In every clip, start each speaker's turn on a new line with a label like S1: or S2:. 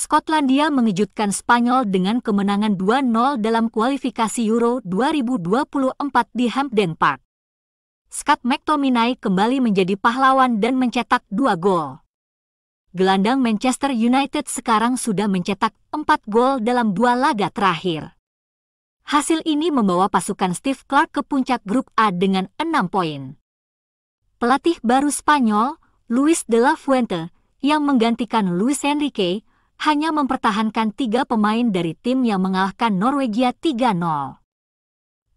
S1: Skotlandia mengejutkan Spanyol dengan kemenangan 2-0 dalam kualifikasi Euro 2024 di Hampden Park. Scott McTominay kembali menjadi pahlawan dan mencetak 2 gol. Gelandang Manchester United sekarang sudah mencetak 4 gol dalam 2 laga terakhir. Hasil ini membawa pasukan Steve Clarke ke puncak grup A dengan 6 poin. Pelatih baru Spanyol, Luis de la Fuente, yang menggantikan Luis Enrique, hanya mempertahankan 3 pemain dari tim yang mengalahkan Norwegia 3-0.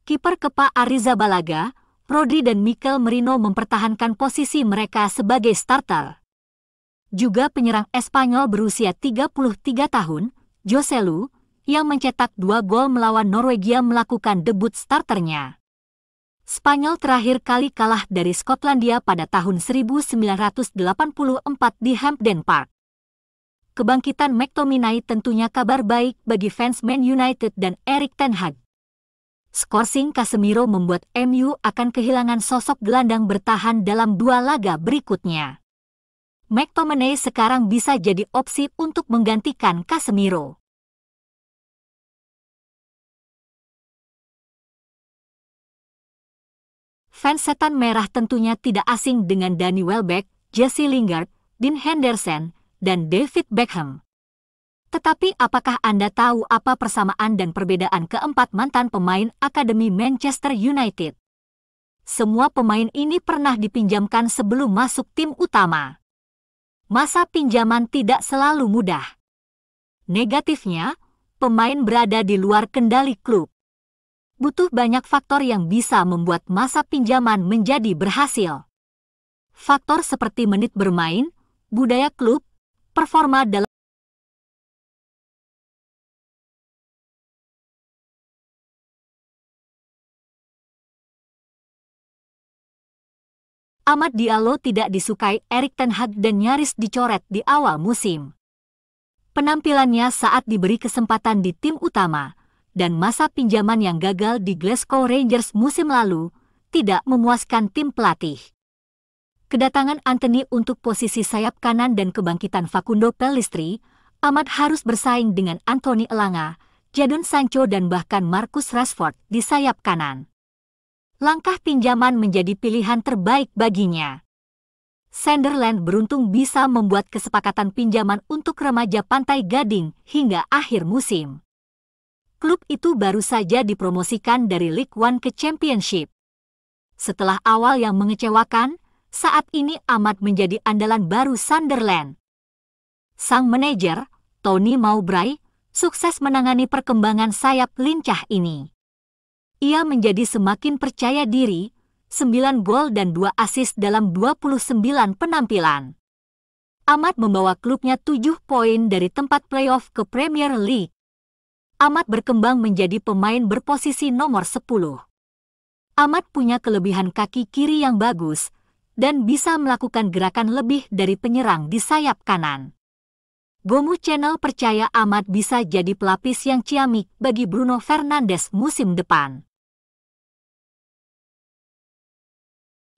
S1: Kiper Kepa Arrizabalaga, Rodri dan Mikel Merino mempertahankan posisi mereka sebagai starter. Juga penyerang Espanyol berusia 33 tahun, Joselu, yang mencetak 2 gol melawan Norwegia melakukan debut starternya. Spanyol terakhir kali kalah dari Skotlandia pada tahun 1984 di Hampden Park. Kebangkitan McTominay tentunya kabar baik bagi fans Man United dan Erik ten Hag. Skorsing Casemiro membuat MU akan kehilangan sosok gelandang bertahan dalam 2 laga berikutnya. McTominay sekarang bisa jadi opsi untuk menggantikan Casemiro. Fans Setan Merah tentunya tidak asing dengan Danny Welbeck, Jesse Lingard, Dean Henderson, dan David Beckham. Tetapi apakah Anda tahu apa persamaan dan perbedaan keempat mantan pemain Akademi Manchester United? Semua pemain ini pernah dipinjamkan sebelum masuk tim utama. Masa pinjaman tidak selalu mudah. Negatifnya, pemain berada di luar kendali klub. Butuh banyak faktor yang bisa membuat masa pinjaman menjadi berhasil. Faktor seperti menit bermain, budaya klub, performa dalam Amad Diallo tidak disukai Erik ten Hag dan nyaris dicoret di awal musim. Penampilannya saat diberi kesempatan di tim utama dan masa pinjaman yang gagal di Glasgow Rangers musim lalu tidak memuaskan tim pelatih. Kedatangan Antony untuk posisi sayap kanan dan kebangkitan Facundo Pellistri, Amad harus bersaing dengan Anthony Elanga, Jadon Sancho dan bahkan Marcus Rashford di sayap kanan. Langkah pinjaman menjadi pilihan terbaik baginya. Sunderland beruntung bisa membuat kesepakatan pinjaman untuk remaja Pantai Gading hingga akhir musim. Klub itu baru saja dipromosikan dari League One ke Championship. Setelah awal yang mengecewakan, saat ini Amad menjadi andalan baru Sunderland. Sang manajer, Tony Mowbray, sukses menangani perkembangan sayap lincah ini. Ia menjadi semakin percaya diri, 9 gol dan 2 assist dalam 29 penampilan. Amad membawa klubnya 7 poin dari tempat playoff ke Premier League. Amad berkembang menjadi pemain berposisi nomor 10. Amad punya kelebihan kaki kiri yang bagus, dan bisa melakukan gerakan lebih dari penyerang di sayap kanan. Gomu Channel percaya Amad bisa jadi pelapis yang ciamik bagi Bruno Fernandes musim depan.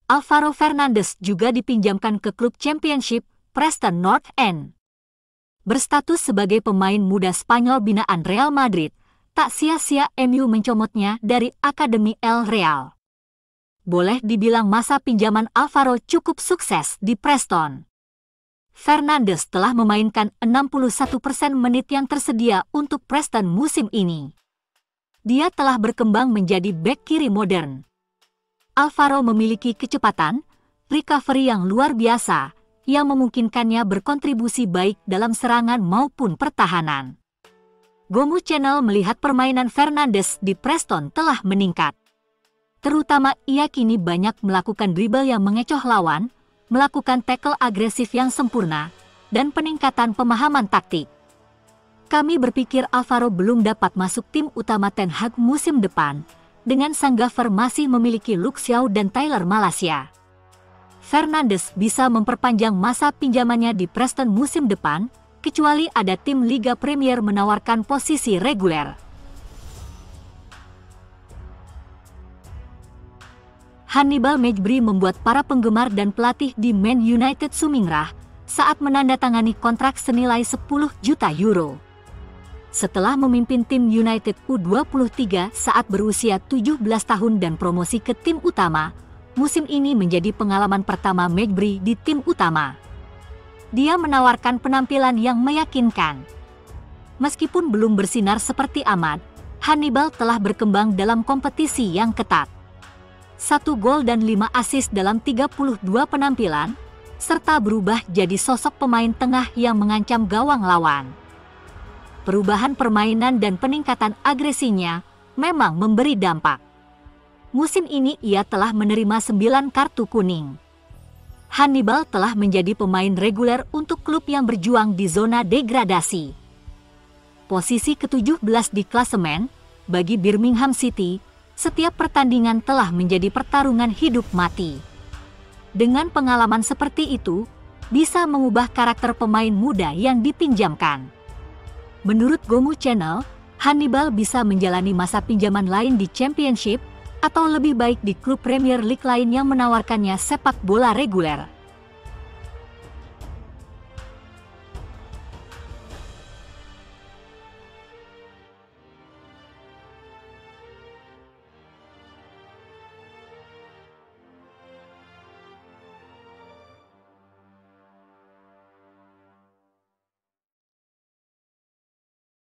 S1: Alvaro Fernandes juga dipinjamkan ke klub Championship, Preston North End. Berstatus sebagai pemain muda Spanyol binaan Real Madrid, tak sia-sia MU mencomotnya dari Akademi El Real. Boleh dibilang masa pinjaman Alvaro cukup sukses di Preston. Fernandes telah memainkan 61% menit yang tersedia untuk Preston musim ini. Dia telah berkembang menjadi bek kiri modern. Alvaro memiliki kecepatan, recovery yang luar biasa, yang memungkinkannya berkontribusi baik dalam serangan maupun pertahanan. Gomu Channel melihat permainan Fernandes di Preston telah meningkat. Terutama ia kini banyak melakukan dribble yang mengecoh lawan, melakukan tackle agresif yang sempurna, dan peningkatan pemahaman taktik. Kami berpikir Alvaro belum dapat masuk tim utama Ten Hag musim depan, dengan sang gaffer masih memiliki Luke Shaw dan Tyler Malacia. Fernandes bisa memperpanjang masa pinjamannya di Preston musim depan, kecuali ada tim Liga Premier menawarkan posisi reguler. Hannibal Mejbri membuat para penggemar dan pelatih di Man United sumingrah saat menandatangani kontrak senilai 10 juta euro. Setelah memimpin tim United U23 saat berusia 17 tahun dan promosi ke tim utama, musim ini menjadi pengalaman pertama Maguire di tim utama. Dia menawarkan penampilan yang meyakinkan. Meskipun belum bersinar seperti Ahmad, Hannibal telah berkembang dalam kompetisi yang ketat. 1 gol dan 5 assist dalam 32 penampilan, serta berubah jadi sosok pemain tengah yang mengancam gawang lawan. Perubahan permainan dan peningkatan agresinya memang memberi dampak. Musim ini ia telah menerima 9 kartu kuning. Hannibal telah menjadi pemain reguler untuk klub yang berjuang di zona degradasi. Posisi ke-17 di klasemen, bagi Birmingham City, setiap pertandingan telah menjadi pertarungan hidup mati. Dengan pengalaman seperti itu, bisa mengubah karakter pemain muda yang dipinjamkan. Menurut Gomu Channel, Hannibal bisa menjalani masa pinjaman lain di Championship atau lebih baik di klub Premier League lain yang menawarkannya sepak bola reguler.